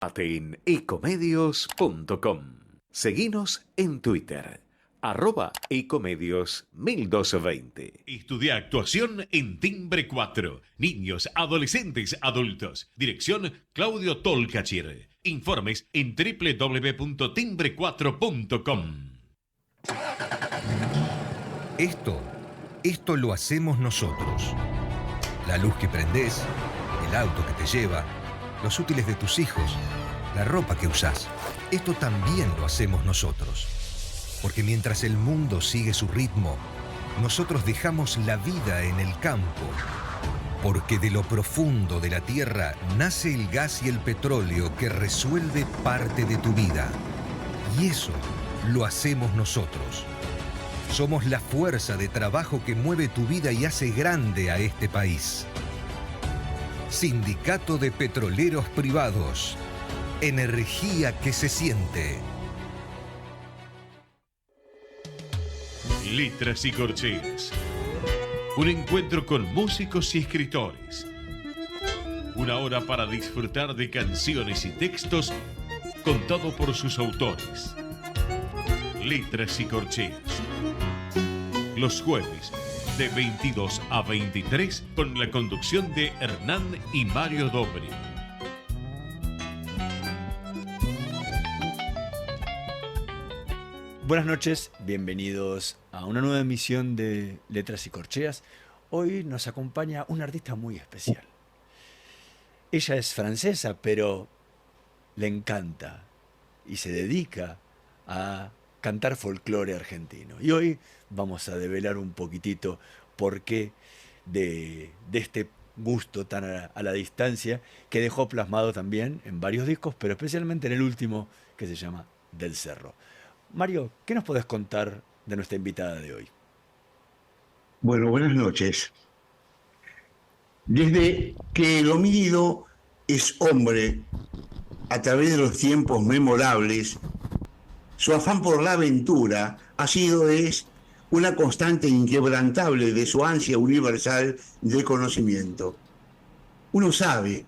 En ecomedios.com. Seguinos en Twitter, @ecomedios 1220. Estudia actuación en Timbre 4. Niños, adolescentes, adultos. Dirección Claudio Tolcachir. Informes en www.timbre4.com. Esto lo hacemos nosotros. La luz que prendés, el auto que te lleva, los útiles de tus hijos, la ropa que usás. Esto también lo hacemos nosotros. Porque mientras el mundo sigue su ritmo, nosotros dejamos la vida en el campo. Porque de lo profundo de la tierra nace el gas y el petróleo que resuelve parte de tu vida. Y eso lo hacemos nosotros. Somos la fuerza de trabajo que mueve tu vida y hace grande a este país. Sindicato de Petroleros Privados. Energía que se siente. Letras y corcheas. Un encuentro con músicos y escritores. Una hora para disfrutar de canciones y textos contado por sus autores. Letras y corcheas. Los jueves de 22 a 23 con la conducción de Hernán y Mario Dobri. Buenas noches, bienvenidos a una nueva emisión de Letras y Corcheas. Hoy nos acompaña una artista muy especial. Ella es francesa, pero le encanta y se dedica a cantar folclore argentino. Y hoy vamos a develar un poquitito por qué de este gusto tan a la distancia que dejó plasmado también en varios discos, pero especialmente en el último que se llama Del Cerro. Mario, ¿qué nos podés contar de nuestra invitada de hoy? Bueno, buenas noches. Desde que el homínido es hombre, a través de los tiempos memorables, su afán por la aventura es una constante inquebrantable de su ansia universal de conocimiento. Uno sabe,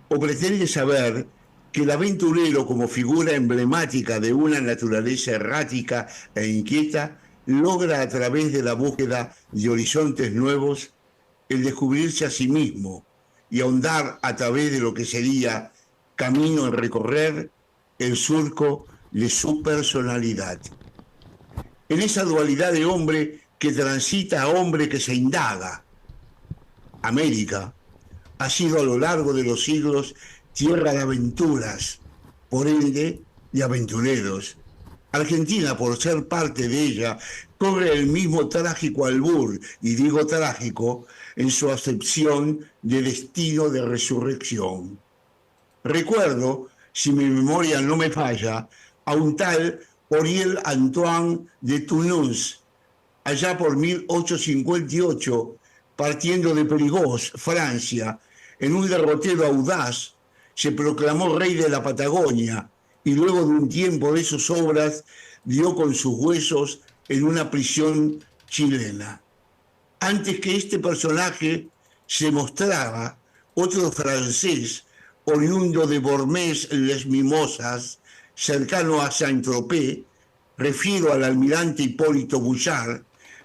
o pretende saber, que el aventurero, como figura emblemática de una naturaleza errática e inquieta, logra a través de la búsqueda de horizontes nuevos el descubrirse a sí mismo y ahondar a través de lo que sería camino en recorrer el surco de su personalidad. En esa dualidad de hombre que transita a hombre que se indaga, América ha sido a lo largo de los siglos tierra de aventuras, por ende de aventureros. Argentina, por ser parte de ella, corre el mismo trágico albur, y digo trágico, en su acepción de destino de resurrección. Recuerdo, si mi memoria no me falla, a un tal Auriel Antoine de Toulouse, allá por 1858, partiendo de Périgord, Francia, en un derrotero audaz, se proclamó rey de la Patagonia y luego de un tiempo de sus obras dio con sus huesos en una prisión chilena. Antes que este personaje se mostraba otro francés oriundo de Bormez-les-Mimosas, cercano a Saint-Tropez, refiero al almirante Hipólito Bouchard,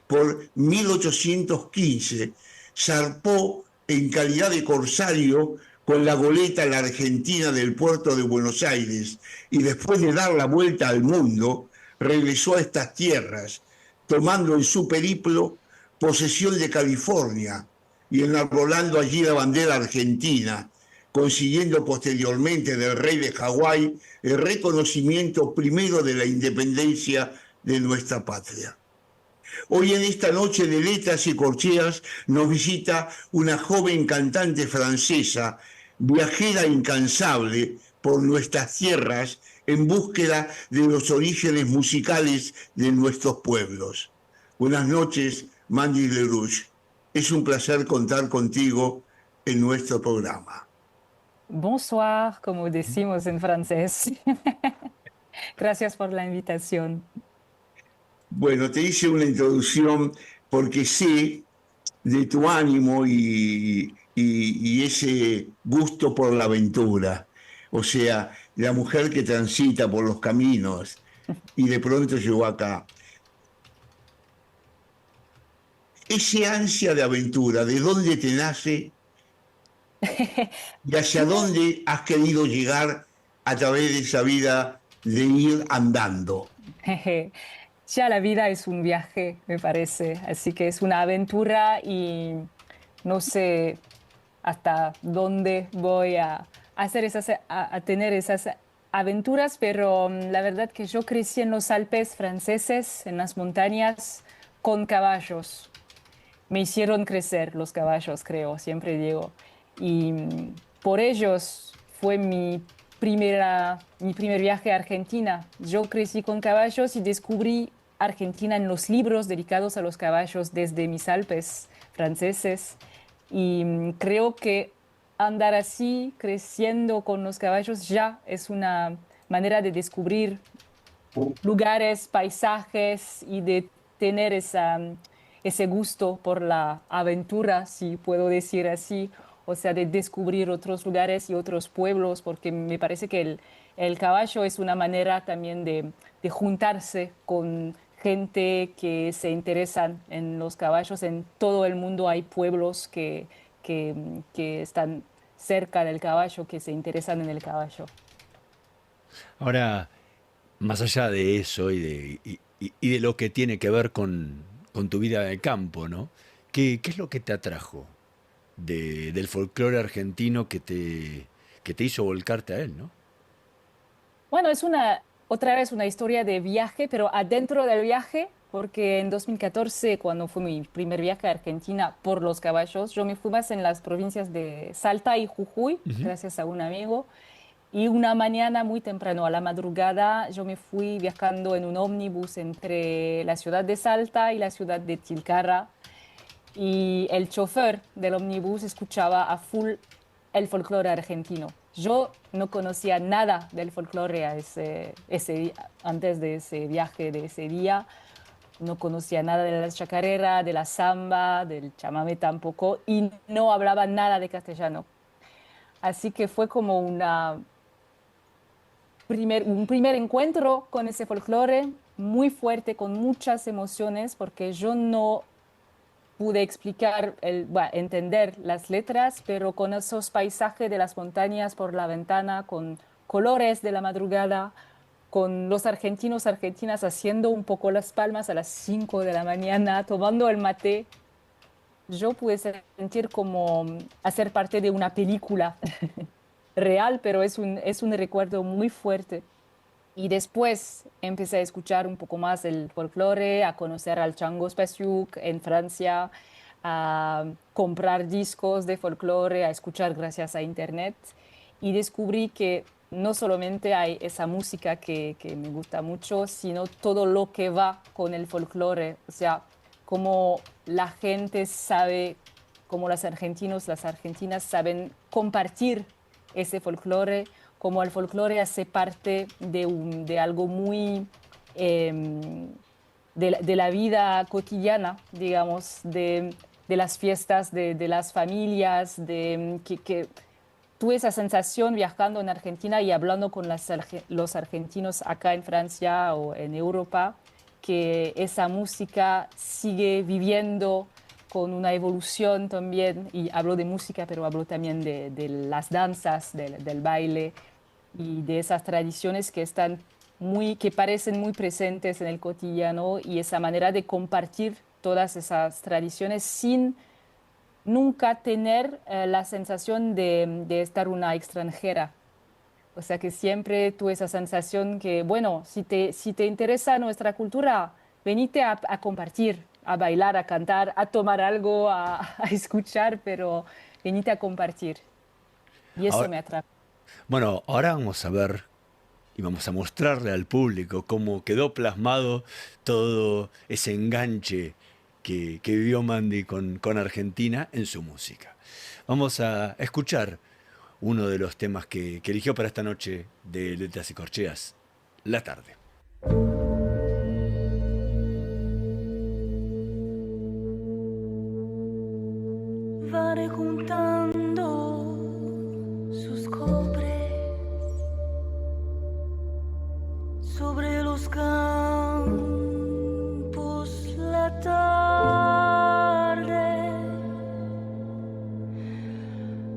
por 1815 zarpó en calidad de corsario con la goleta La Argentina del puerto de Buenos Aires y después de dar la vuelta al mundo, regresó a estas tierras, tomando en su periplo posesión de California y enarbolando allí la bandera argentina, consiguiendo posteriormente del rey de Hawái el reconocimiento primero de la independencia de nuestra patria. Hoy en esta noche de letras y corcheas nos visita una joven cantante francesa, viajera incansable por nuestras tierras en búsqueda de los orígenes musicales de nuestros pueblos. Buenas noches, Mandy Lerouge. Es un placer contar contigo en nuestro programa. Bonsoir, como decimos en francés. Gracias por la invitación. Bueno, te hice una introducción porque sé de tu ánimo y ese gusto por la aventura. o sea, la mujer que transita por los caminos y de pronto llegó acá. Ese ansia de aventura, ¿de dónde te nace y hacia dónde has querido llegar a través de esa vida de ir andando? Ya la vida es un viaje, me parece, así que es una aventura y no sé hasta dónde voy a hacer a tener esas aventuras, pero la verdad que yo crecí en los Alpes franceses, en las montañas, con caballos. Me hicieron crecer los caballos, creo, siempre digo. Y por ellos fue mi primer viaje a Argentina. Yo crecí con caballos y descubrí Argentina en los libros dedicados a los caballos desde mis Alpes franceses. Y creo que andar así, creciendo con los caballos, ya es una manera de descubrir lugares, paisajes y de tener ese gusto por la aventura, si puedo decir así, o sea, de descubrir otros lugares y otros pueblos, porque me parece que el caballo es una manera también de juntarse con gente que se interesan en los caballos. En todo el mundo hay pueblos que están cerca del caballo, que se interesan en el caballo. Ahora, más allá de eso y de lo que tiene que ver con tu vida de campo, ¿no? ¿Qué es lo que te atrajo del folclore argentino que te hizo volcarte a él, ¿no? Bueno, es otra vez una historia de viaje, pero adentro del viaje, porque en 2014, cuando fue mi primer viaje a Argentina por los caballos, yo me fui más en las provincias de Salta y Jujuy, Ujú. gracias a un amigo. Y una mañana muy temprano, a la madrugada, yo me fui viajando en un ómnibus entre la ciudad de Salta y la ciudad de Tilcara. Y el chofer del ómnibus escuchaba a full el folclore argentino. Yo no conocía nada del folclore antes de ese viaje, de ese día. No conocía nada de la chacarera, de la samba, del chamamé tampoco, y no hablaba nada de castellano. Así que fue como un primer encuentro con ese folclore muy fuerte, con muchas emociones, porque yo no pude explicar, bueno, entender las letras, pero con esos paisajes de las montañas por la ventana, con colores de la madrugada, con los argentinos, argentinas haciendo un poco las palmas a las 5 de la mañana, tomando el mate, yo pude sentir como hacer parte de una película real, pero es un recuerdo muy fuerte. Y después empecé a escuchar un poco más el folclore, a conocer al Chango Spasiuk en Francia, a comprar discos de folclore, a escuchar gracias a Internet. Y descubrí que no solamente hay esa música que me gusta mucho, sino todo lo que va con el folclore. O sea, cómo la gente sabe, cómo los argentinos, las argentinas saben compartir ese folclore, como el folclore hace parte de algo muy de la vida cotidiana, digamos, de las fiestas, de las familias, que tuve esa sensación viajando en Argentina y hablando con los argentinos acá en Francia o en Europa, que esa música sigue viviendo con una evolución también, y hablo de música, pero hablo también de las danzas, del baile y de esas tradiciones que están que parecen muy presentes en el cotidiano, y esa manera de compartir todas esas tradiciones sin nunca tener la sensación de estar una extranjera. O sea que siempre tuve esa sensación que, bueno, si te interesa nuestra cultura, venite a compartir, a bailar, a cantar, a tomar algo, a escuchar, pero venite a compartir. Y eso Ahora, me atrae. bueno, ahora vamos a ver y vamos a mostrarle al público cómo quedó plasmado todo ese enganche que vivió Mandy con Argentina en su música. Vamos a escuchar uno de los temas que eligió para esta noche de Letras y Corcheas, La Tarde. Van juntando sus cobres sobre los campos la tarde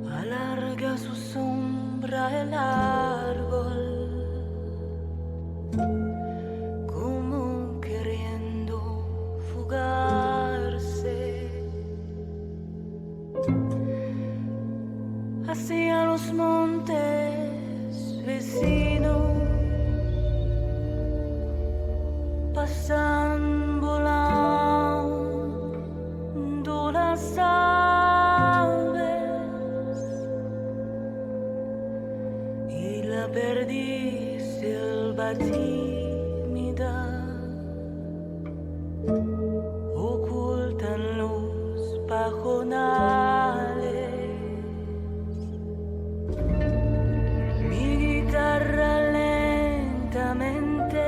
alarga su sombra el árbol como queriendo fugarse hacia los montes vecinos. Pasan volando las aves y la perdiz silba tímida ocultan los pajonales. Mi guitarra lentamente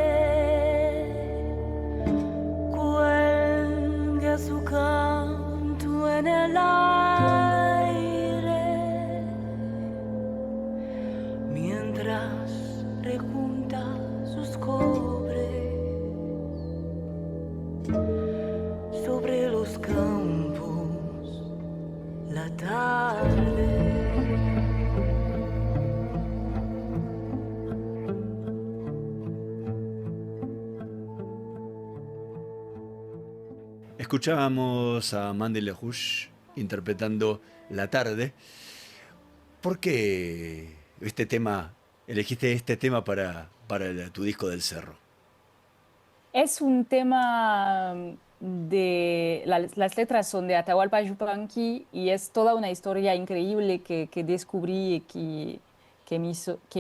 su canto en el aire mientras rejunta sus cobres sobre los campos la tarde. Escuchábamos a Mandy LaRouche interpretando La Tarde. ¿Por qué elegiste este tema para tu disco del Cerro? Es un tema las letras son de Atahualpa Yupanqui y es toda una historia increíble que descubrí y que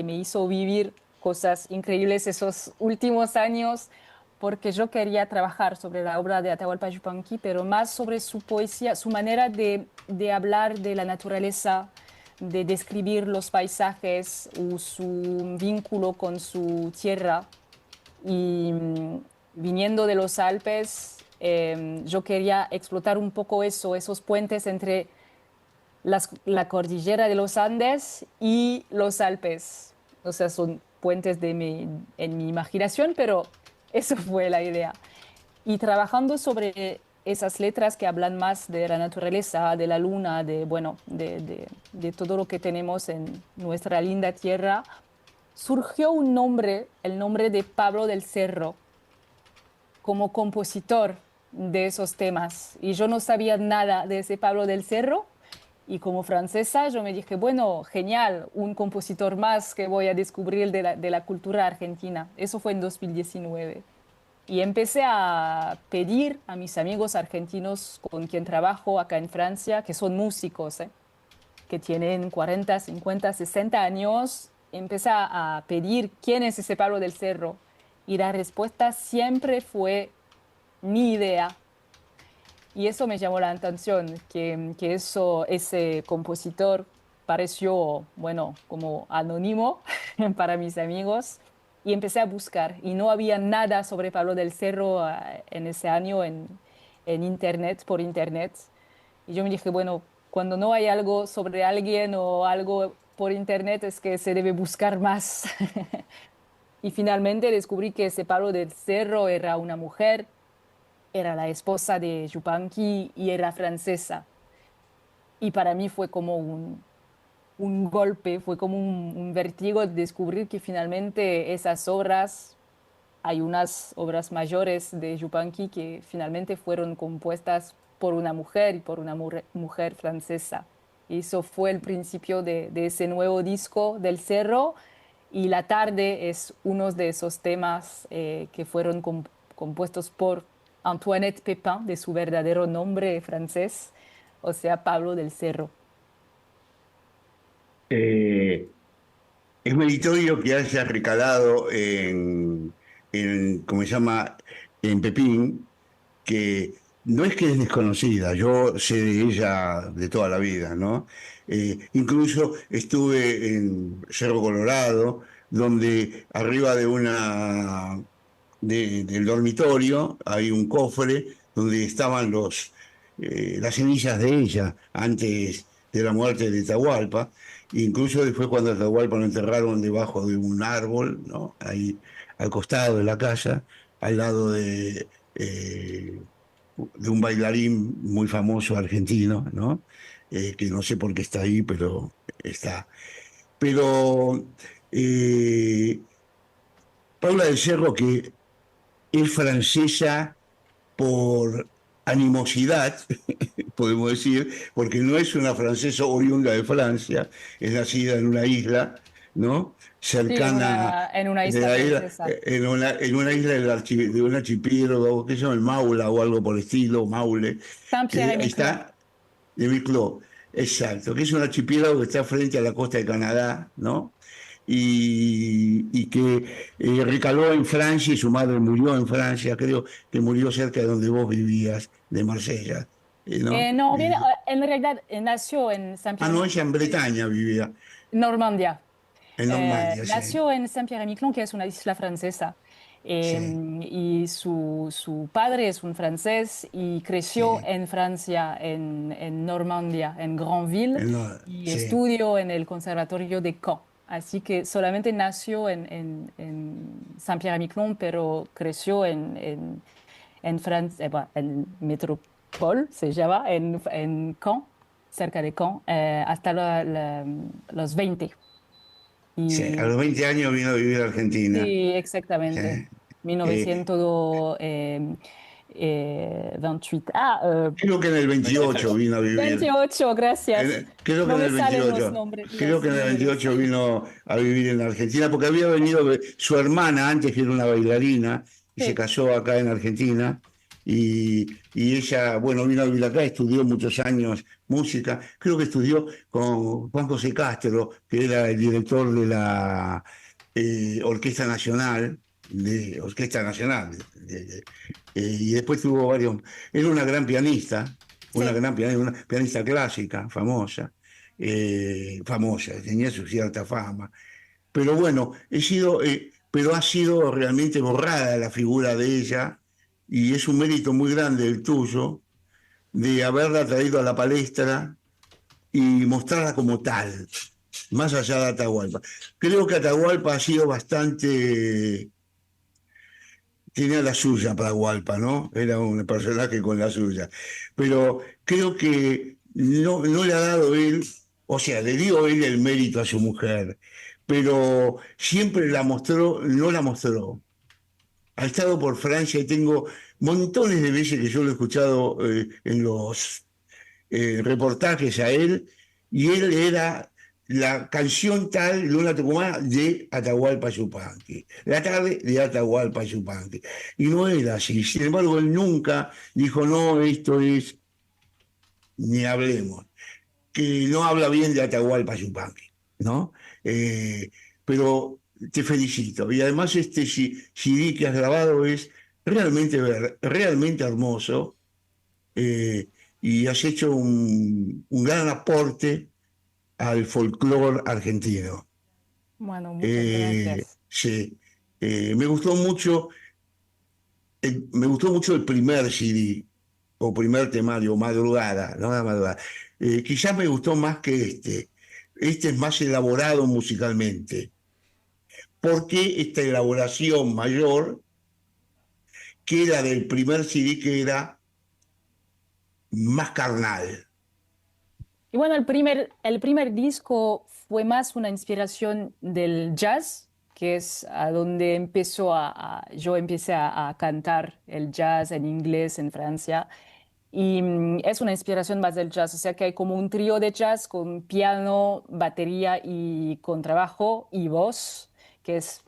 me hizo vivir cosas increíbles esos últimos años, porque yo quería trabajar sobre la obra de Atahualpa Yupanqui, pero más sobre su poesía, su manera de hablar de la naturaleza, de describir los paisajes, o su vínculo con su tierra. Y viniendo de los Alpes, yo quería explotar un poco esos puentes entre la cordillera de los Andes y los Alpes. O sea, son puentes en mi imaginación, pero eso fue la idea. Y trabajando sobre esas letras que hablan más de la naturaleza, de la luna, de todo lo que tenemos en nuestra linda tierra, surgió el nombre de Pablo del Cerro, como compositor de esos temas. Y yo no sabía nada de ese Pablo del Cerro. Y como francesa yo me dije, bueno, genial, un compositor más que voy a descubrir de la cultura argentina. Eso fue en 2019. Y empecé a pedir a mis amigos argentinos con quien trabajo acá en Francia, que son músicos, que tienen 40, 50, 60 años. Empecé a pedir quién es ese Pablo del Cerro. Y la respuesta siempre fue ni idea. Y eso me llamó la atención, que ese compositor pareció, bueno, como anónimo para mis amigos. Y empecé a buscar y no había nada sobre Pablo del Cerro en ese año en internet, por internet. Y yo me dije, bueno, cuando no hay algo sobre alguien o algo por internet es que se debe buscar más. Y finalmente descubrí que ese Pablo del Cerro era una mujer, era la esposa de Yupanqui y era francesa. Y para mí fue como un golpe, fue como un vértigo de descubrir que finalmente esas obras, hay unas obras mayores de Yupanqui que finalmente fueron compuestas por una mujer y por una mujer francesa. Y eso fue el principio de ese nuevo disco del Cerro. Y La Tarde es uno de esos temas que fueron compuestos por Antoinette Pépin, de su verdadero nombre francés, o sea, Pablo del Cerro. Es meritorio que haya recalado ¿cómo se llama? En Pepín, que no es que es desconocida, yo sé de ella de toda la vida, ¿no? Incluso estuve en Cerro Colorado, donde arriba del dormitorio hay un cofre donde estaban las cenizas de ella antes de la muerte de Atahualpa, Incluso después cuando Atahualpa lo enterraron debajo de un árbol, ¿no? Ahí al costado de la casa, al lado de un bailarín muy famoso argentino, ¿no? Que no sé por qué está ahí, pero está. Pero Paula del Cerro, que es francesa por animosidad, podemos decir, porque no es una francesa oriunda de Francia, es nacida en una isla, ¿no? Sí, Cercana en una de isla la isla, francesa. en una isla de un archipiélago que se llama el Maula o algo por el estilo, Maule, Saint-Pierre que et ahí Miquelon. está, de Miquelon, exacto, que es un archipiélago que está frente a la costa de Canadá, ¿no? Y que recaló en Francia y su madre murió en Francia, creo que murió cerca de donde vos vivías, de Marsella, ¿no? No, en realidad nació en Saint-Pierre et No, ella Miquelon, en Bretaña vivía, Normandia. en Normandía, sí. Nació en Saint-Pierre et Miquelon, que es una isla francesa. Sí, Y su padre es un francés y creció sí, en Francia, en Normandia, en Granville, y sí, estudió en el Conservatorio de Caen. Así que solamente nació en Saint-Pierre-et-Miquelon, pero creció en Francia, bueno, en Métropole, se llama, en Caen, cerca de Caen, hasta los 20. sí. A Y los 20 años vino a vivir a Argentina. sí, Sí. exactamente. Eh, 1928. Creo que en el 28 vino a vivir. 28, gracias. Creo que No en me el salen los 28, nombres, creo los que en el números. 28 vino a vivir en Argentina, porque había venido su hermana antes, que era una bailarina, y se Sí. casó acá en Argentina, y ella, bueno, vino a vivir acá, estudió muchos años música, creo que estudió con Juan José Castro, que era el director de la Orquesta Nacional, y después tuvo varios, era una gran pianista, Sí. una pianista clásica, famosa, famosa, tenía su cierta fama. Pero bueno, pero ha sido realmente borrada la figura de ella, y es un mérito muy grande el tuyo de haberla traído a la palestra y mostrarla como tal, más allá de Atahualpa. Creo que Atahualpa ha sido bastante, tenía la suya para Hualpa, ¿no? Era un personaje con la suya. Pero creo que no le ha dado él, o sea, le dio él el mérito a su mujer, pero siempre la mostró, no la mostró. Ha estado por Francia y tengo montones de veces que yo lo he escuchado en los reportajes a él, y él era la canción tal, Luna Tucumana, de Atahualpa Yupanqui, la tarde de Atahualpa Yupanqui. Y no era así. Sin embargo, él nunca dijo, no, esto es, ni hablemos, que no habla bien de Atahualpa Yupanqui, ¿no? Eh, pero te felicito. Y además este CD que has grabado es realmente hermoso, eh, y has hecho un gran aporte al folclore argentino. Bueno, muchas gracias. Sí, me gustó mucho el primer CD o primer temario, Madrugada, ¿no? La madrugada. Quizás me gustó más que este. Este es más elaborado musicalmente. ¿Por qué esta elaboración mayor que la del primer CD, que era más carnal? Y bueno, el primer disco fue más una inspiración del jazz, que es a donde yo empecé a cantar el jazz en inglés en Francia. Y es una inspiración más del jazz, o sea que hay como un trío de jazz con piano, batería y contrabajo y voz, que es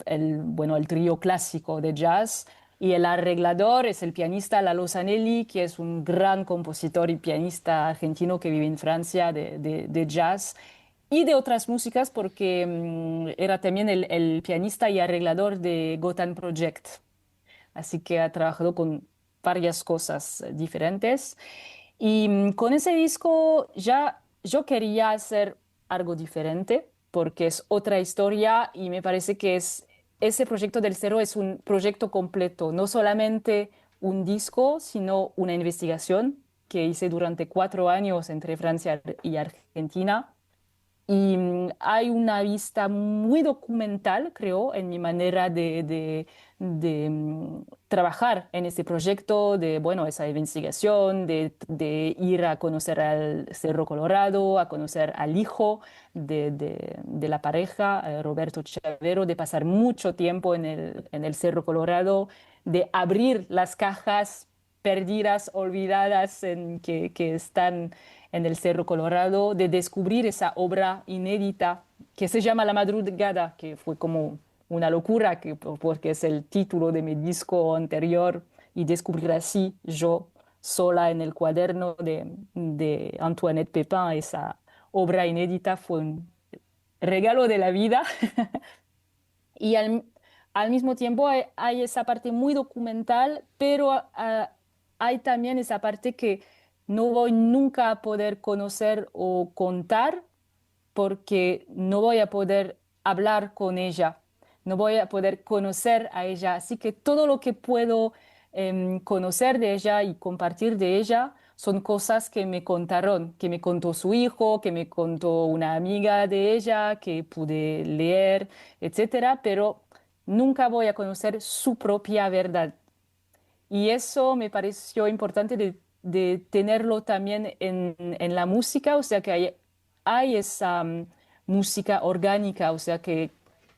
el trío clásico de jazz. Y el arreglador es el pianista Lalo Sanelli, que es un gran compositor y pianista argentino que vive en Francia de jazz y de otras músicas, porque era también el pianista y arreglador de Gotham Project. Así que ha trabajado con varias cosas diferentes. Y con ese disco ya yo quería hacer algo diferente porque es otra historia y me parece que ese proyecto del cero es un proyecto completo, no solamente un disco, sino una investigación que hice durante 4 años entre Francia y Argentina Y hay una vista muy documental, creo, en mi manera de trabajar en este proyecto, de, bueno, esa investigación, de ir a conocer al Cerro Colorado, a conocer al hijo de la pareja, Roberto Chavero, de pasar mucho tiempo en el Cerro Colorado, de abrir las cajas perdidas, olvidadas que están en el Cerro Colorado, de descubrir esa obra inédita que se llama La Madrugada, que fue como una locura, porque es el título de mi disco anterior, y descubrir así yo sola en el cuaderno de Antoinette Pépin, esa obra inédita, fue un regalo de la vida. Y al mismo tiempo hay esa parte muy documental, pero hay también esa parte que no voy nunca a poder conocer o contar porque no voy a poder hablar con ella, no voy a poder conocer a ella. Así que todo lo que puedo conocer de ella y compartir de ella son cosas que me contaron, que me contó su hijo, que me contó una amiga de ella, que pude leer, etcétera, pero nunca voy a conocer su propia verdad. Y eso me pareció importante de tenerlo también en la música, o sea que hay esa música orgánica, o sea que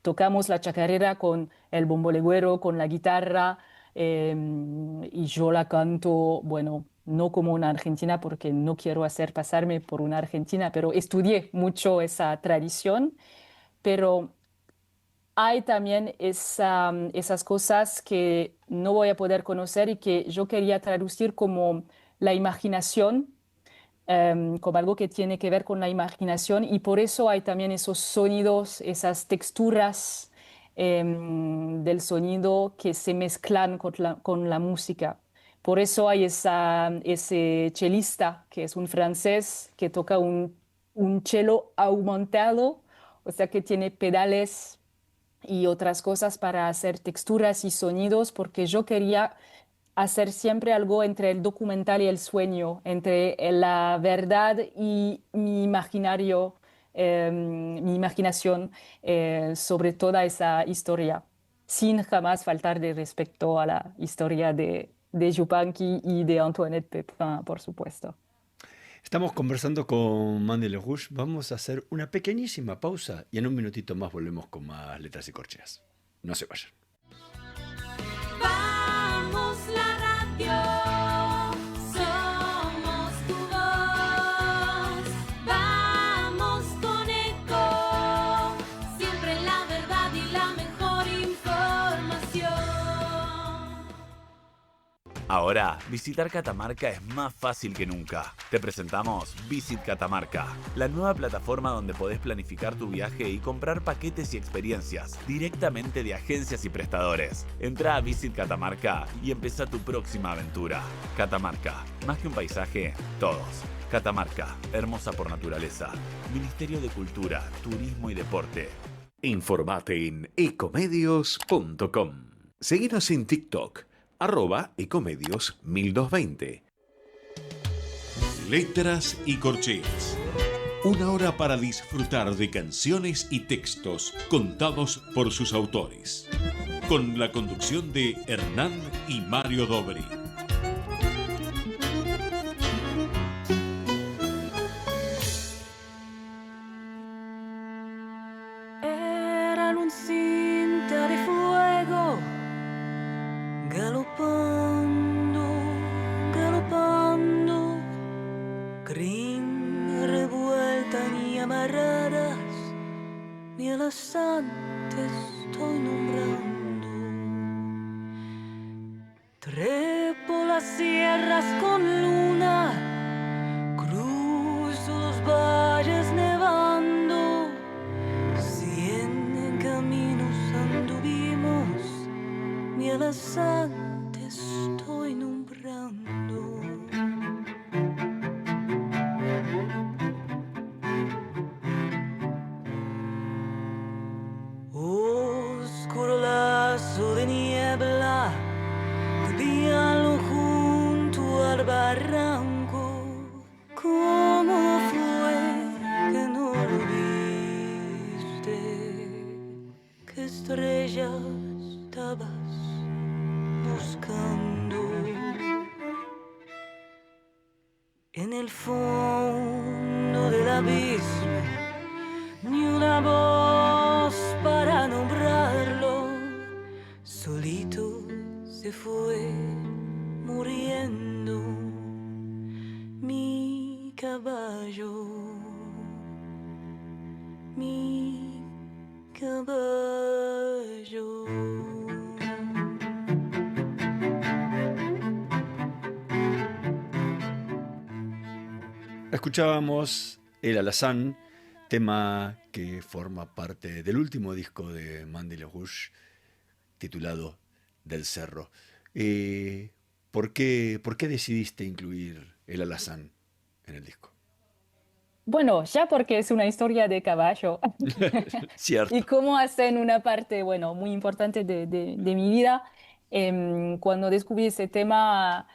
tocamos la chacarera con el bombo legüero, con la guitarra, y yo la canto, bueno, no como una argentina porque no quiero hacer pasarme por una argentina, pero estudié mucho esa tradición, pero hay también esas cosas que no voy a poder conocer y que yo quería traducir como la imaginación, como algo que tiene que ver con la imaginación y por eso hay también esos sonidos, esas texturas del sonido que se mezclan con la música. Por eso hay ese chelista que es un francés que toca un cello aumentado, o sea que tiene pedales y otras cosas para hacer texturas y sonidos, porque yo quería hacer siempre algo entre el documental y el sueño, entre la verdad y mi imaginario, mi imaginación sobre toda esa historia, sin jamás faltar de respeto a la historia de Yupanqui y de Antoinette Pépin, por supuesto. Estamos conversando con Mandy LaRouche. Vamos a hacer una pequeñísima pausa y en un minutito más volvemos con más letras y corcheas. No se vayan. Vamos la radio, somos tu voz. Vamos con Eco, siempre la verdad y la mejor información. Ahora, visitar Catamarca es más fácil que nunca. Te presentamos Visit Catamarca, la nueva plataforma donde podés planificar tu viaje y comprar paquetes y experiencias directamente de agencias y prestadores. Entra a Visit Catamarca y empezá tu próxima aventura. Catamarca, más que un paisaje, todos. Catamarca, hermosa por naturaleza. Ministerio de Cultura, Turismo y Deporte. Informate en ecomedios.com. Seguinos en TikTok, @ecomedios1220. Letras y corcheas. Una hora para disfrutar de canciones y textos contados por sus autores. Con la conducción de Hernán y Mario Dobri. Eran un cinta de fuego, galopando, galopando, crin revuelta ni amarradas, ni a las antes estoy nombrando. Trepo las sierras con luna, cruzo los valles nevando, 100 caminos anduvimos, ni a las antes estoy nombrando. Oscuro lazo de niebla, cubíalo junto al barranco. ¿Cómo fue que no lo vi? ya estabas buscando en el fondo del abismo, ni una voz para nombrarlo, solito se fue muriendo mi caballo, mi caballo. Escuchábamos El Alazán, tema que forma parte del último disco de Mandy LaRouche, titulado Del Cerro. ¿Por qué decidiste incluir El Alazán en el disco? Bueno, ya porque es una historia de caballo. Cierto. Y cómo hacen una parte, bueno, muy importante de mi vida. Cuando descubrí ese tema,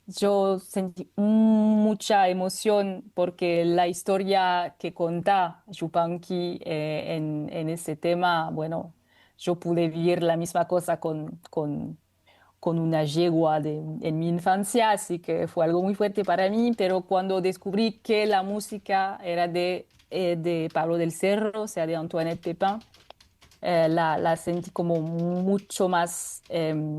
yo sentí mucha emoción porque la historia que cuenta Yupanqui en ese tema, bueno, yo pude vivir la misma cosa con una yegua en mi infancia, así que fue algo muy fuerte para mí, pero cuando descubrí que la música era de Pablo del Cerro, o sea, de Antoinette Pépin, la sentí como mucho más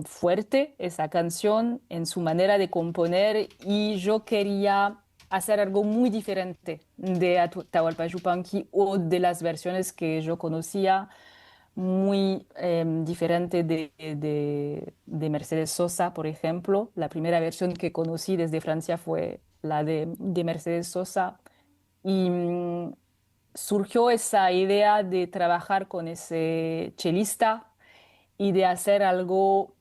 fuerte, esa canción, en su manera de componer, y yo quería hacer algo muy diferente de Atahualpa Yupanqui o de las versiones que yo conocía, muy diferente de Mercedes Sosa, por ejemplo. La primera versión que conocí desde Francia fue la de Mercedes Sosa. Y surgió esa idea de trabajar con ese chelista y de hacer algo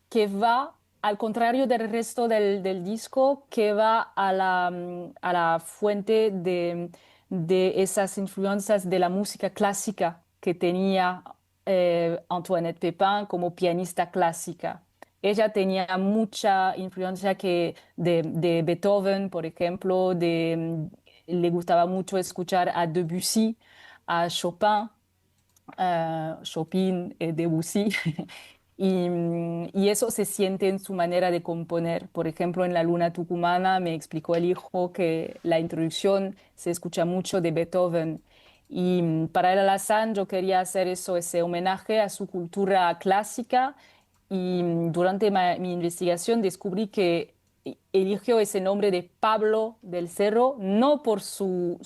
que va, al contrario del resto del disco, que va a la fuente de esas influencias de la música clásica que tenía Antoinette Pépin como pianista clásica. Ella tenía mucha influencia de Beethoven, por ejemplo, le gustaba mucho escuchar a Debussy, a Chopin, Chopin y Debussy. Y eso se siente en su manera de componer. Por ejemplo, en La Luna Tucumana me explicó el hijo que la introducción se escucha mucho de Beethoven. Y para el Alazán yo quería hacer eso, ese homenaje a su cultura clásica. Y durante mi investigación descubrí que eligió ese nombre de Pablo del Cerro, no por su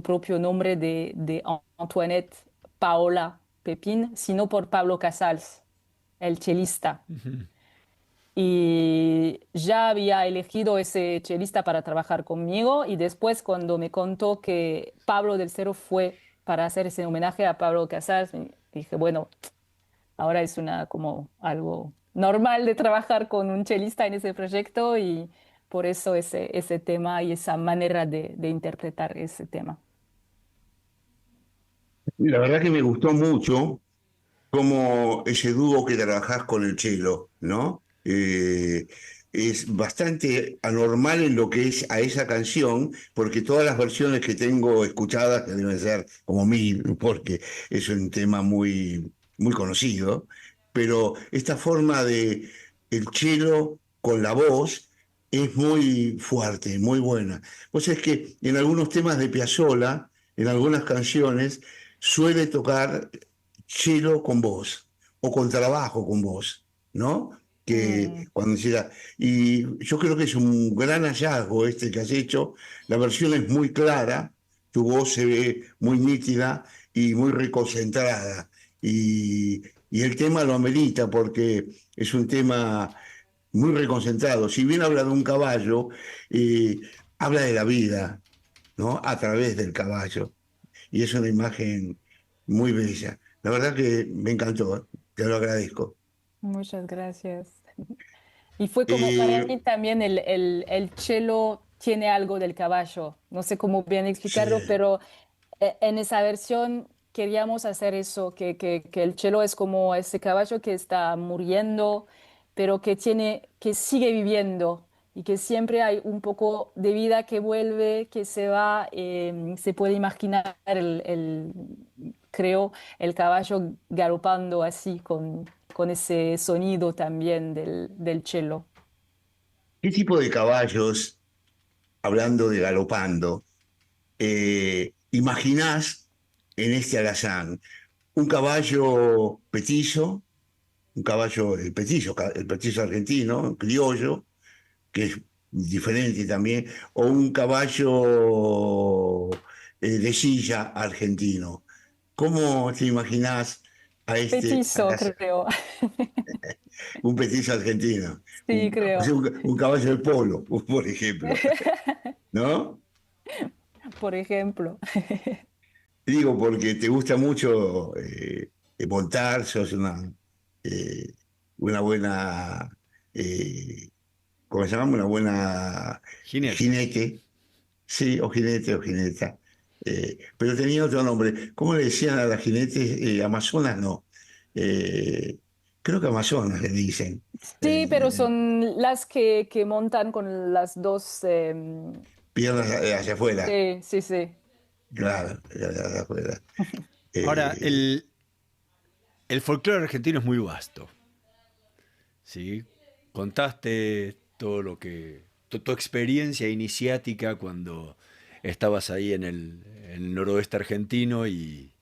propio nombre de Antoinette Paola Pepín, sino por Pablo Casals, el chelista. Y ya había elegido ese chelista para trabajar conmigo y después cuando me contó que Pablo del Cerro fue para hacer ese homenaje a Pablo Casals, dije, bueno, ahora es como algo normal de trabajar con un chelista en ese proyecto y por eso ese tema y esa manera de interpretar ese tema. La verdad que me gustó mucho como ese dúo que trabajás con el cello, ¿no? Es bastante anormal en lo que es a esa canción, porque todas las versiones que tengo escuchadas, que deben ser como 1000, porque es un tema muy conocido, pero esta forma de el cello con la voz es muy fuerte, muy buena. Pues es que en algunos temas de Piazzolla, en algunas canciones, suele tocar cello con voz o contrabajo con voz, ¿no? Que Mm. cuando decía, y yo creo que es un gran hallazgo este que has hecho, la versión es muy clara, tu voz se ve muy nítida y muy reconcentrada, y el tema lo amerita porque es un tema muy reconcentrado. Si bien habla de un caballo, eh, habla de la vida, ¿no? A través del caballo, y es una imagen muy bella. La verdad que me encantó, te lo agradezco. Muchas gracias. Y fue como para Eh, mí también el cello tiene algo del caballo. No sé cómo bien explicarlo, sí, pero en esa versión queríamos hacer eso, que el cello es como ese caballo que está muriendo, pero que sigue viviendo y que siempre hay un poco de vida que vuelve, que se va. Se puede imaginar creo el caballo galopando así, con ese sonido también del cello. ¿Qué tipo de caballos, hablando de galopando, imaginás en este alazán? ¿Un caballo petizo? Un caballo, el petizo argentino, criollo, que es diferente también, o un caballo de silla argentino. ¿Cómo te imaginás a este Petizo, creo. un petizo argentino? Sí, O creo. sea, un caballo de polo, por ejemplo, ¿no? Por ejemplo. Digo, porque te gusta mucho montar, sos eh, una buena, eh, ¿cómo se llama? Una buena Jinete. jinete, sí, o jinete o jineta. Pero tenía otro nombre. ¿Cómo le decían a las jinetes? Amazonas, no. Eh, Creo que Amazonas le dicen. Sí, pero Eh, son las que montan con las dos. Piernas hacia afuera, Sí, sí, sí. claro, hacia afuera. Ahora, Eh, el folclore argentino es muy vasto, ¿sí? Contaste todo lo que, tu experiencia iniciática cuando estabas ahí en el noroeste argentino y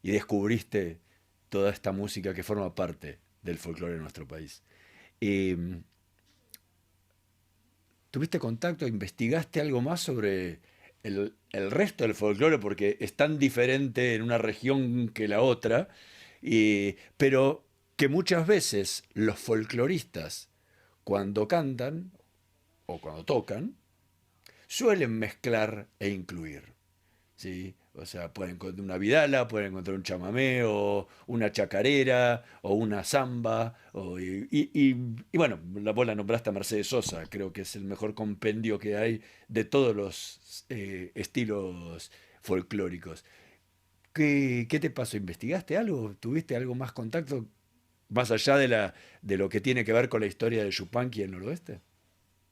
descubriste toda esta música que forma parte del folclore de nuestro país. Eh, ¿Tuviste contacto, investigaste algo más sobre el resto del folclore? Porque es tan diferente en una región que la otra, pero que muchas veces los folcloristas, cuando cantan o cuando tocan, suelen mezclar e incluir. ¿Sí? O sea, pueden encontrar una vidala, pueden encontrar un chamamé, o una chacarera, o una samba, y bueno, vos la nombraste a Mercedes Sosa, creo que es el mejor compendio que hay de todos los estilos folclóricos. ¿Qué te pasó? ¿Investigaste algo? ¿Tuviste algo más contacto más allá de lo que tiene que ver con la historia de Yupanqui en el noroeste?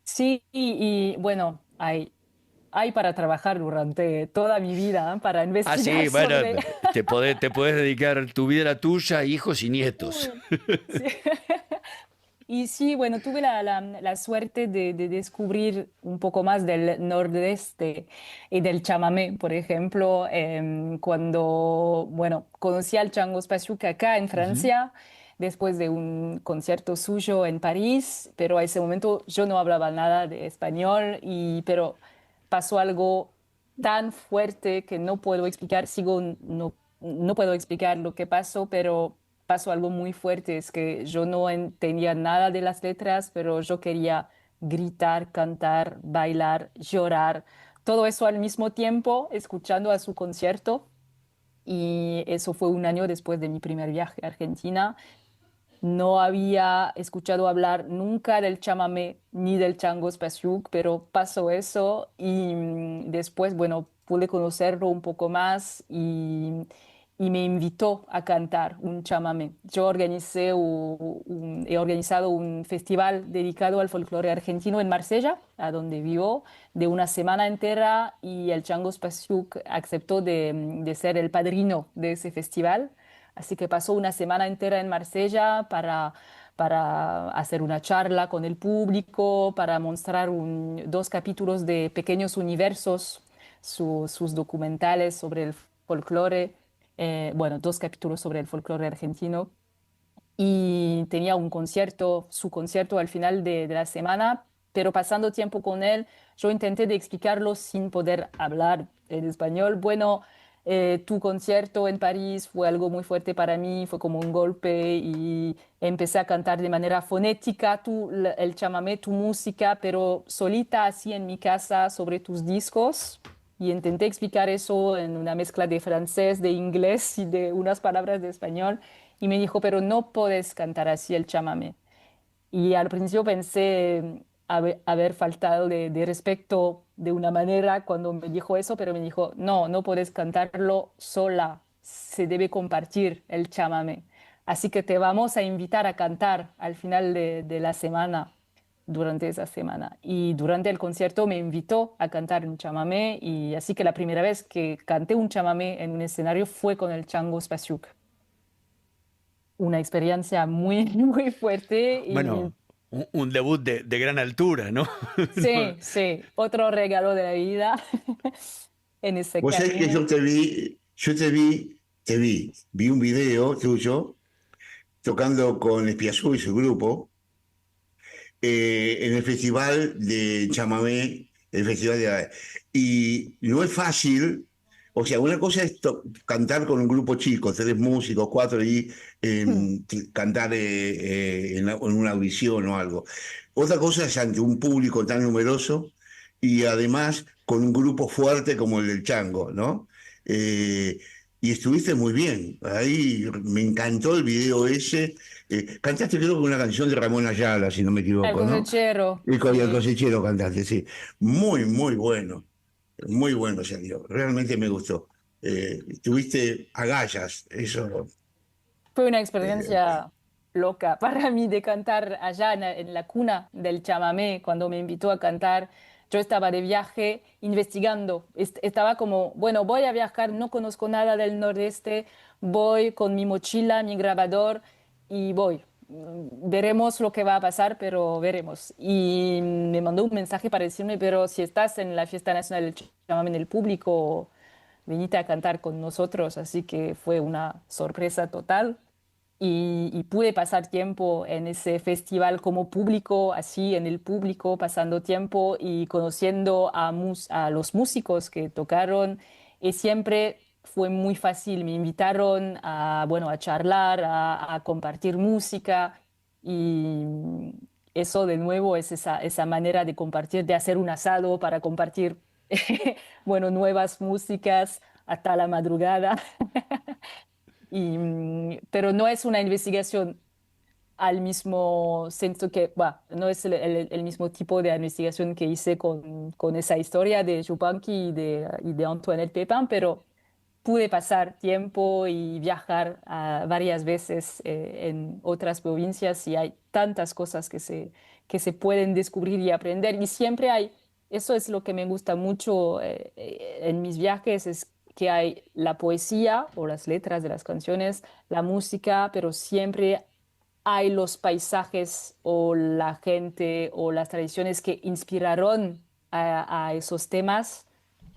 Sí, y bueno, hay para trabajar durante toda mi vida, ¿eh? Para Ah, investigar sí, bueno, sobre. te podés dedicar tu vida a la tuya, hijos y nietos. Uy, sí. Y sí, bueno, tuve la suerte de descubrir un poco más del nordeste y del chamamé, por ejemplo, cuando, bueno, conocí al Chango Spasiuk acá en Ujú. Francia, después de un concierto suyo en París, pero a ese momento yo no hablaba nada de español, pero pasó algo tan fuerte que no puedo explicar, no puedo explicar lo que pasó, pero pasó algo muy fuerte, es que yo no entendía nada de las letras, pero yo quería gritar, cantar, bailar, llorar, todo eso al mismo tiempo, escuchando a su concierto. Y eso fue un año después de mi primer viaje a Argentina. No había escuchado hablar nunca del chamamé ni del chango spasiuk, pero pasó eso y después, bueno, pude conocerlo un poco más y me invitó a cantar un chamamé. Yo he organizado un festival dedicado al folclore argentino en Marsella, a donde vivo, de una semana entera y el chango spasiuk aceptó de ser el padrino de ese festival. Así que pasó una semana entera en Marsella para hacer una charla con el público, para mostrar dos capítulos de Pequeños Universos, sus documentales sobre el folclore, bueno, dos capítulos sobre el folclore argentino. Y tenía un concierto, su concierto al final de la semana, pero pasando tiempo con él, yo intenté de explicarlo sin poder hablar en español. Bueno, tu concierto en París fue algo muy fuerte para mí, fue como un golpe y empecé a cantar de manera fonética el chamamé, tu música, pero solita así en mi casa sobre tus discos. Y intenté explicar eso en una mezcla de francés, de inglés y de unas palabras de español. Y me dijo, pero no puedes cantar así el chamamé. Y al principio pensé haber faltado de respeto de una manera cuando me dijo eso, pero me dijo, no, no puedes cantarlo sola, se debe compartir el chamamé. Así que te vamos a invitar a cantar al final de la semana durante esa semana. Y durante el concierto me invitó a cantar un chamamé y así que la primera vez que canté un chamamé en un escenario fue con el Chango Spasiuk. Una experiencia muy, muy fuerte. Bueno, un debut de gran altura, ¿no? Sí, sí, otro regalo de la vida en ese Vos sabés que camino. vi un video tuyo tocando con Espiazú y su grupo en el festival de chamamé, el festival de... Y no es fácil, o sea, una cosa es cantar con un grupo chico, 3 músicos, 4 y cantar en una audición o algo. Otra cosa es ante un público tan numeroso y además con un grupo fuerte como el del Chango, ¿no? Y estuviste muy bien. Ahí me encantó el video ese. Cantaste creo que una canción de Ramón Ayala, si no me El equivoco, ¿no? cosechero, El sí. cosechero cantaste, sí. Muy, muy bueno. Muy bueno salió. Realmente me gustó. Tuviste agallas, eso. Fue una experiencia loca para mí de cantar allá en la cuna del chamamé. Cuando me invitó a cantar, yo estaba de viaje investigando. Estaba como, bueno, voy a viajar, no conozco nada del Nordeste, voy con mi mochila, mi grabador y voy. Veremos lo que va a pasar, pero veremos. Y me mandó un mensaje para decirme, pero si estás en la Fiesta Nacional del Chamamé en el público, venite a cantar con nosotros. Así que fue una sorpresa total y pude pasar tiempo en ese festival como público, así en el público, pasando tiempo y conociendo a los músicos que tocaron. Y siempre fue muy fácil. Me invitaron a, bueno, a charlar, a compartir música y eso de nuevo es esa manera de compartir, de hacer un asado para compartir, bueno, nuevas músicas hasta la madrugada. Pero no es una investigación al mismo senso que, bah, no es el mismo tipo de investigación que hice con esa historia de Yupanqui y de Antoinette Pépin, pero pude pasar tiempo y viajar varias veces en otras provincias y hay tantas cosas que se pueden descubrir y aprender. Y siempre hay, eso es lo que me gusta mucho en mis viajes, es que hay la poesía o las letras de las canciones, la música, pero siempre hay los paisajes o la gente o las tradiciones que inspiraron a esos temas.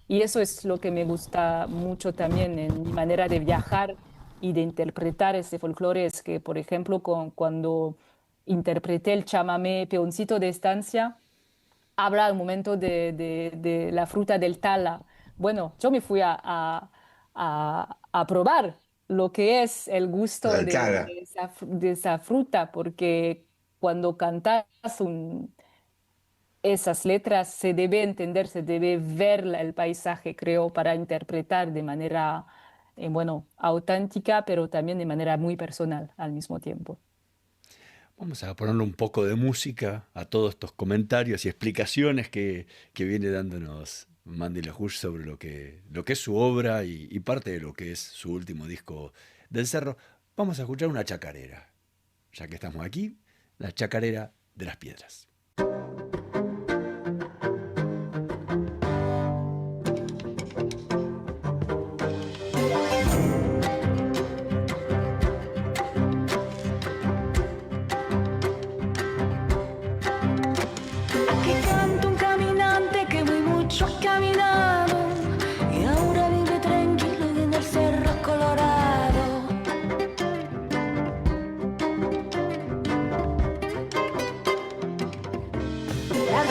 Y eso es lo que me gusta mucho también en mi manera de viajar y de interpretar ese folclore, es que, por ejemplo, cuando interpreté el chamamé Peoncito de Estancia, habla al momento de la fruta del tala. Bueno, yo me fui a probar lo que es el gusto La de cara. de esa fruta, porque cuando cantas esas letras se debe entender, se debe ver el paisaje, creo, para interpretar de manera, bueno, auténtica, pero también de manera muy personal al mismo tiempo. Vamos a ponerle un poco de música a todos estos comentarios y explicaciones que viene dándonos Mandy LaHouche sobre lo que es su obra y parte de lo que es su último disco del Cerro. Vamos a escuchar una chacarera. Ya que estamos aquí, la chacarera de las piedras. Aquí canta un caminante que muy mucho ha caminado y ahora vive tranquilo en el Cerro Colorado. La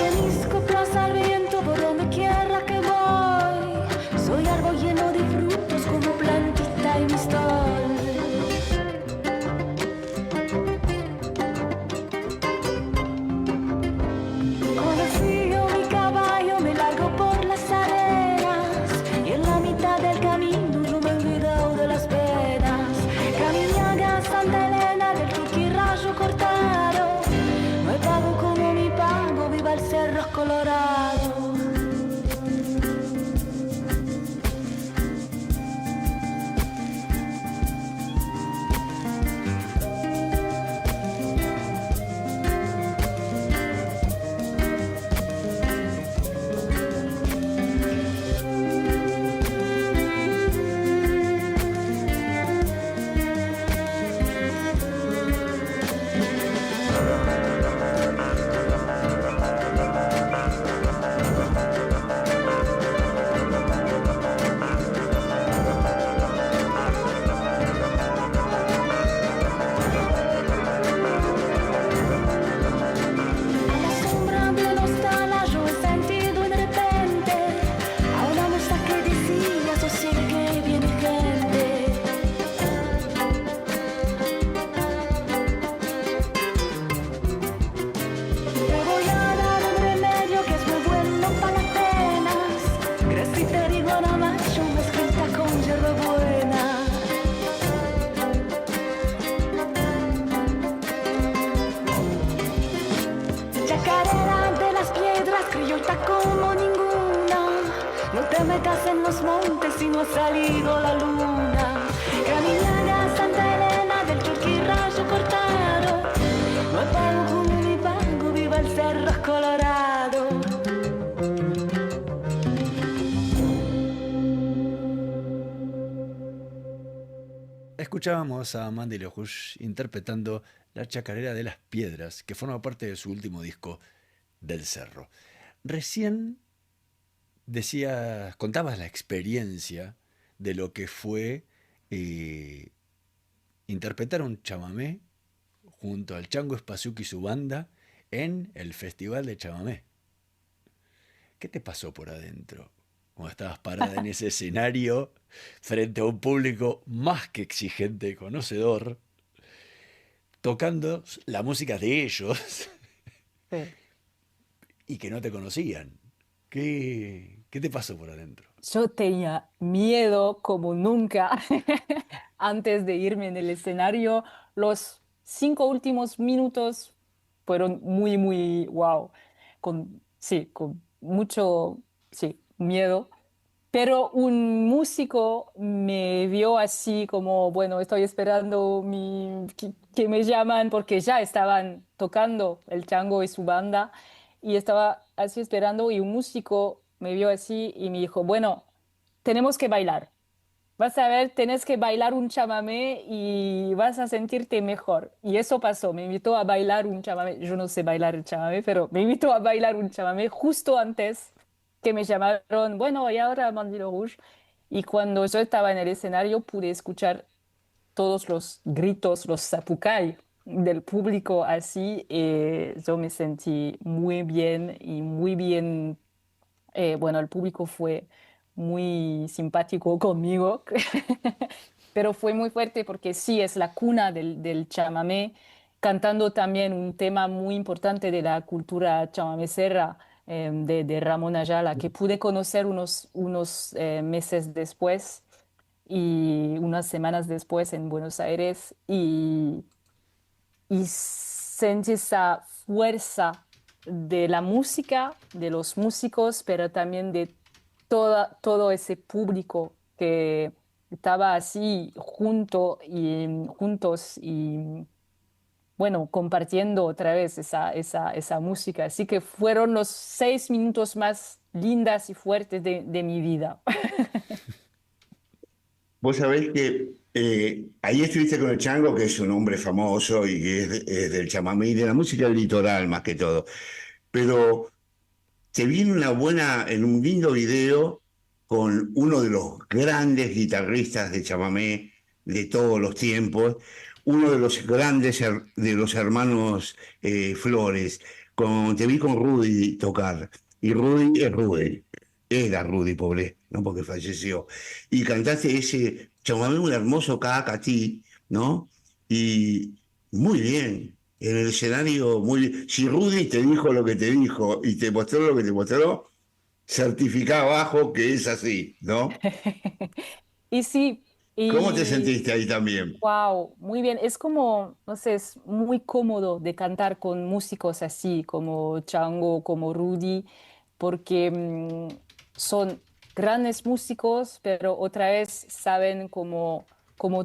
te metas en los montes si no ha salido la luna. Caminar a Santa Elena del Churquirrayo cortado. No es pago como mi pago, viva el Cerro Colorado. Escuchábamos a Mandy LaRouche interpretando La Chacarera de las Piedras, que forma parte de su último disco, Del Cerro. Recién contabas la experiencia de lo que fue interpretar un chamamé junto al Chango Espasiuk y su banda en el Festival de Chamamé. ¿Qué te pasó por adentro cuando estabas parada en ese escenario frente a un público más que exigente y conocedor, tocando la música de ellos Sí. y que no te conocían? ¿Qué te pasó por adentro? Yo tenía miedo como nunca antes de irme en el escenario. Los 5 últimos minutos fueron muy, muy wow. Sí, con mucho, sí, miedo. Pero un músico me vio así como, bueno, estoy esperando que me llaman porque ya estaban tocando el Chango y su banda y estaba así esperando y un músico me vio así y me dijo, bueno, tenemos que bailar. Vas a ver, tenés que bailar un chamamé y vas a sentirte mejor. Y eso pasó, me invitó a bailar un chamamé. Yo no sé bailar el chamamé, pero me invitó a bailar un chamamé justo antes que me llamaron, bueno, y ahora Mandy LaRouche. Y cuando yo estaba en el escenario pude escuchar todos los gritos, los zapucay del público así. Yo me sentí muy bien y muy bien. Bueno, el público fue muy simpático conmigo, pero fue muy fuerte porque sí, es la cuna del chamamé, cantando también un tema muy importante de la cultura chamamecera de Ramón Ayala, que pude conocer unos meses después y unas semanas después en Buenos Aires y sentí esa fuerza de la música, de los músicos, pero también de todo ese público que estaba así juntos y bueno, compartiendo otra vez esa música. Así que fueron los 6 minutos más lindas y fuertes de mi vida. Vos sabés que ahí estuviste con el Chango, que es un hombre famoso y que es del chamamé y de la música del litoral más que todo. Pero te vi en un lindo video con uno de los grandes guitarristas de chamamé de todos los tiempos, uno de los grandes de los hermanos Flores. Te vi con Rudy tocar. Y Rudy es Rudy. Era Rudy, pobre, no porque falleció. Y cantaste ese chamamé un hermoso Cacatí, ¿no? Y muy bien. En el escenario, muy bien. Si Rudy te dijo lo que te dijo y te mostró lo que te mostró, certificá abajo que es así, ¿no? Y sí, ¿Cómo te y sentiste ahí también? wow, muy bien. Es como, no sé, es muy cómodo de cantar con músicos así, como Chango, como Rudy, porque son grandes músicos, pero otra vez saben cómo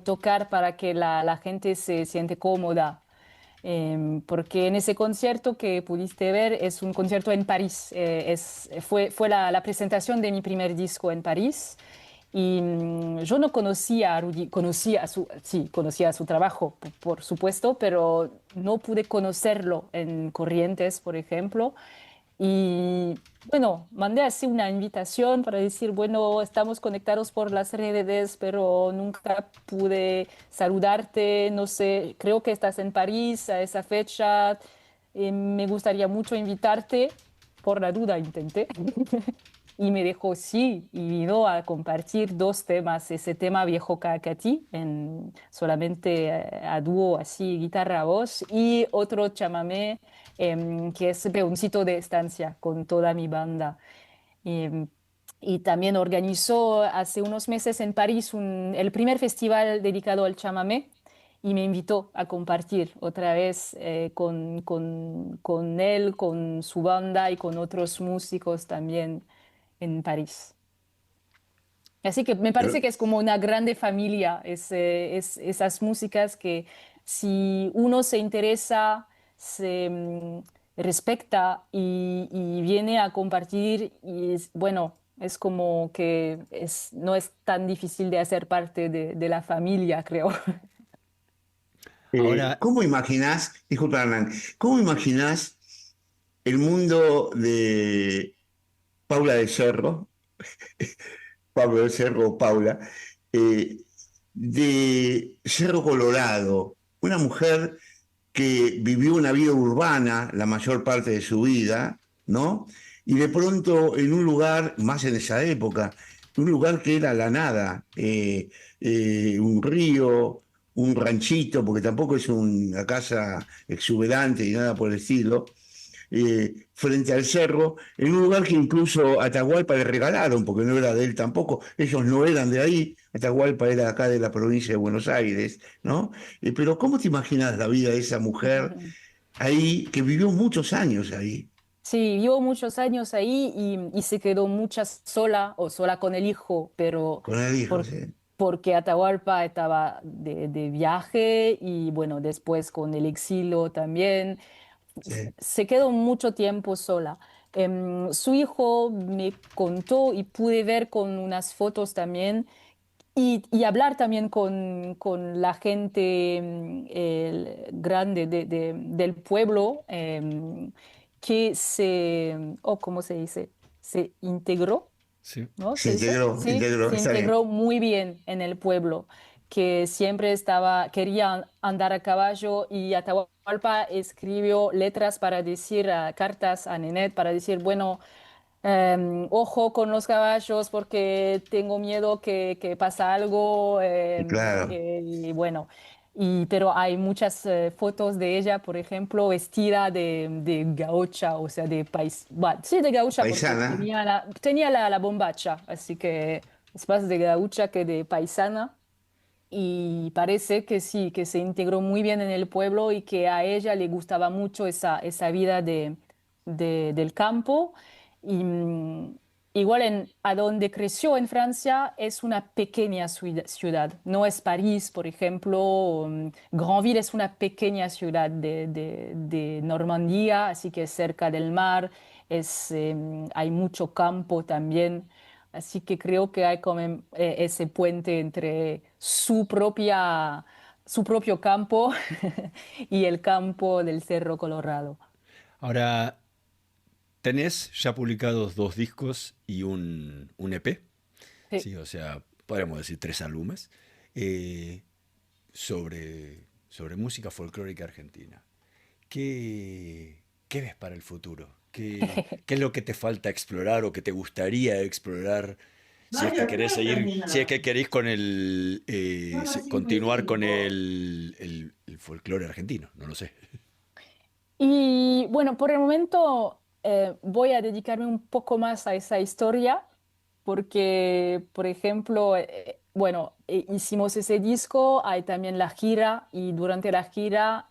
tocar para que la gente se siente cómoda. Porque en ese concierto que pudiste ver es un concierto en París. Fue la presentación de mi primer disco en París. Y yo no conocía a Rudy, sí, conocía su trabajo, por supuesto, pero no pude conocerlo en Corrientes, por ejemplo. Y bueno, mandé así una invitación para decir, bueno, estamos conectados por las redes, pero nunca pude saludarte, no sé, creo que estás en París a esa fecha, me gustaría mucho invitarte, por la duda intenté. Y me dijo sí, y vino a compartir 2 temas, ese tema Viejo Cacatí, solamente a dúo, así, guitarra-voz, y otro chamamé que es Peoncito de Estancia, con toda mi banda. Em, y también organizó hace unos meses en París el primer festival dedicado al chamamé y me invitó a compartir otra vez con él, con su banda y con otros músicos también en París. Así que me Pero, parece que es como una grande familia, esas músicas que si uno se interesa, se respecta y viene a compartir, y bueno, es como que no es tan difícil de hacer parte de la familia, creo. Ahora, ¿cómo imaginás, disculpa Hernán, cómo imaginás el mundo de Paula del Cerro, Pablo del Cerro, Paula, eh, de Cerro Colorado, una mujer que vivió una vida urbana la mayor parte de su vida, ¿no? Y de pronto en un lugar, más en esa época, un lugar que era la nada, un río, un ranchito, porque tampoco es una casa exuberante ni nada por el estilo, frente al cerro, en un lugar que incluso Atahualpa le regalaron, porque no era de él tampoco, ellos no eran de ahí, Atahualpa era acá de la provincia de Buenos Aires, ¿no? Pero ¿cómo te imaginas la vida de esa mujer ahí, que vivió muchos años ahí, Sí, vivió muchos años ahí y se quedó muchas sola o sola con el hijo, pero con el hijo, por- sí? porque Atahualpa estaba de viaje y bueno, después con el exilio también, Sí. se quedó mucho tiempo sola. Su hijo me contó y pude ver con unas fotos también y hablar también con la gente grande del pueblo ¿cómo se dice? Se integró, sí. ¿no? ¿Se dice? Sí, Integró, se está bien. integró muy bien en el pueblo, que siempre quería andar a caballo y Atahualpa escribió letras para decir, cartas a Nenet para decir, bueno, ojo con los caballos porque tengo miedo que pasa algo. Y claro, Y bueno, pero hay muchas fotos de ella, por ejemplo, vestida de gaucha, o sea, de país. Bueno, sí, de gaucha porque paisana, tenía la bombacha, así que es más de gaucha que de paisana. Y parece que sí, que se integró muy bien en el pueblo y que a ella le gustaba mucho esa vida del campo. Y igual a donde creció en Francia es una pequeña ciudad, no es París, por ejemplo. Granville es una pequeña ciudad de Normandía, así que es cerca del mar, hay mucho campo también. Así que creo que hay como ese puente entre su propio campo y el campo del Cerro Colorado. Ahora, tenés ya publicados 2 discos y un EP, Sí. sí, o sea, podríamos decir 3 álbumes, eh, sobre música folclórica argentina. ¿Qué ves para el futuro? ¿Qué es lo que te falta explorar o que te gustaría explorar? Si es que querés seguir, si es que queréis con continuar con el folclore argentino, no lo sé. Y bueno, por el momento voy a dedicarme un poco más a esa historia porque, por ejemplo, bueno, hicimos ese disco, hay también la gira y durante la gira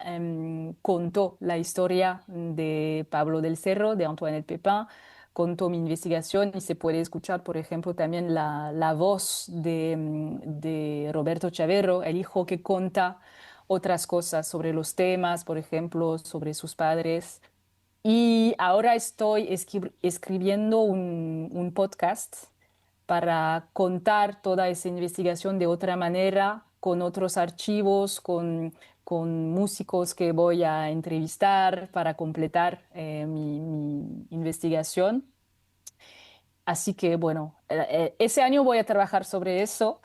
contó la historia de Pablo del Cerro, de Antoinette Pépin, contó mi investigación y se puede escuchar, por ejemplo, también la voz de Roberto Chaverro, el hijo que cuenta otras cosas sobre los temas, por ejemplo, sobre sus padres. Y ahora estoy escribiendo un podcast para contar toda esa investigación de otra manera, con otros archivos, con músicos que voy a entrevistar para completar mi investigación. Así que bueno, ese año voy a trabajar sobre eso.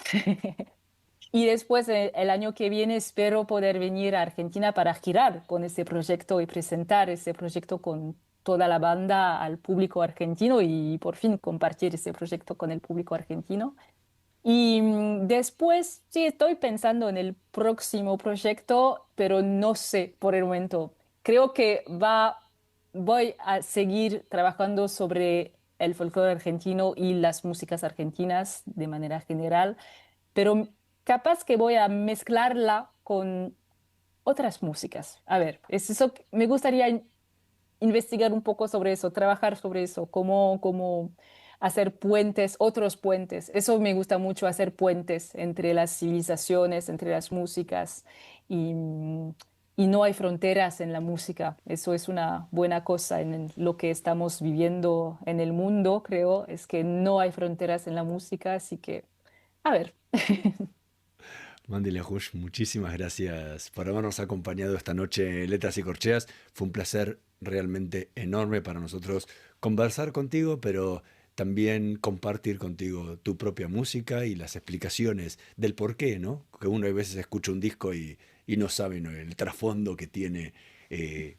Y después, el año que viene, espero poder venir a Argentina para girar con ese proyecto y presentar ese proyecto con toda la banda al público argentino y por fin compartir ese proyecto con el público argentino. Y después, sí, estoy pensando en el próximo proyecto, pero no sé por el momento. Creo que voy a seguir trabajando sobre el folclore argentino y las músicas argentinas de manera general, pero capaz que voy a mezclarla con otras músicas. A ver, es eso me gustaría investigar un poco sobre eso, trabajar sobre eso, cómo hacer puentes, otros puentes. Eso me gusta mucho, hacer puentes entre las civilizaciones, entre las músicas. Y no hay fronteras en la música. Eso es una buena cosa en lo que estamos viviendo en el mundo, creo, es que no hay fronteras en la música, así que, a ver. Mandy Larouche, muchísimas gracias por habernos acompañado esta noche en Letras y Corcheas. Fue un placer realmente enorme para nosotros conversar contigo, pero también compartir contigo tu propia música y las explicaciones del por qué, ¿no? Que uno a veces escucha un disco y no sabe, ¿no?, el trasfondo que tiene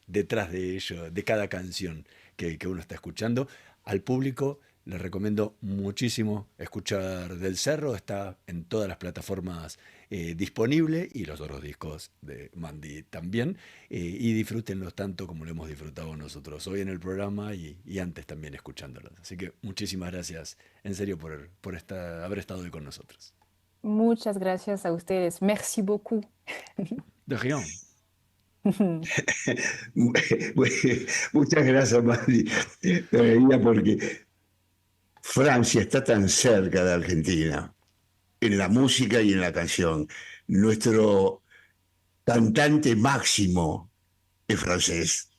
detrás de ello, de cada canción que uno está escuchando. Al público les recomiendo muchísimo escuchar Del Cerro, está en todas las plataformas disponible, y los otros discos de Mandy también, y disfrútenlos tanto como lo hemos disfrutado nosotros hoy en el programa y antes también escuchándolos. Así que muchísimas gracias, en serio, por haber estado hoy con nosotros. Muchas gracias a ustedes. Merci beaucoup. De rien. Muchas gracias, Mandy. Me reía porque Francia está tan cerca de Argentina, en la música y en la canción. Nuestro cantante máximo es francés.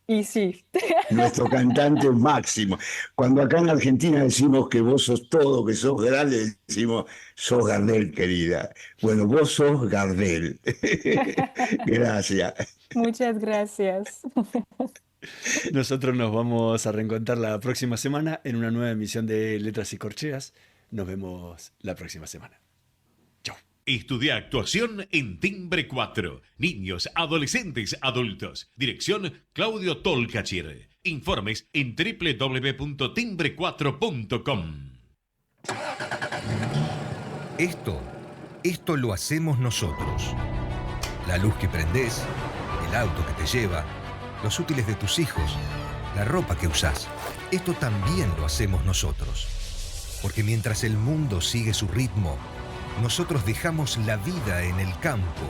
Y sí. Nuestro cantante máximo. Cuando acá en Argentina decimos que vos sos todo, que sos grande, decimos, sos Gardel, querida. Bueno, vos sos Gardel. Gracias. Muchas gracias. Nosotros nos vamos a reencontrar la próxima semana en una nueva emisión de Letras y Corcheas. Nos vemos la próxima semana. Chao. Estudia actuación en Timbre 4. Niños, adolescentes, adultos. Dirección Claudio Tolcachir. Informes en www.timbre4.com. Esto lo hacemos nosotros. La luz que prendés, el auto que te lleva, los útiles de tus hijos, la ropa que usás. Esto también lo hacemos nosotros. Porque mientras el mundo sigue su ritmo, nosotros dejamos la vida en el campo.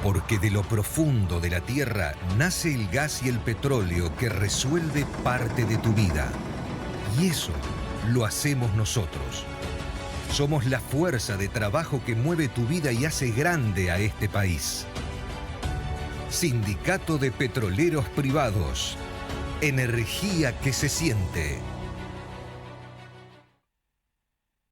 Porque de lo profundo de la tierra nace el gas y el petróleo que resuelve parte de tu vida. Y eso lo hacemos nosotros. Somos la fuerza de trabajo que mueve tu vida y hace grande a este país. Sindicato de Petroleros Privados. Energía que se siente.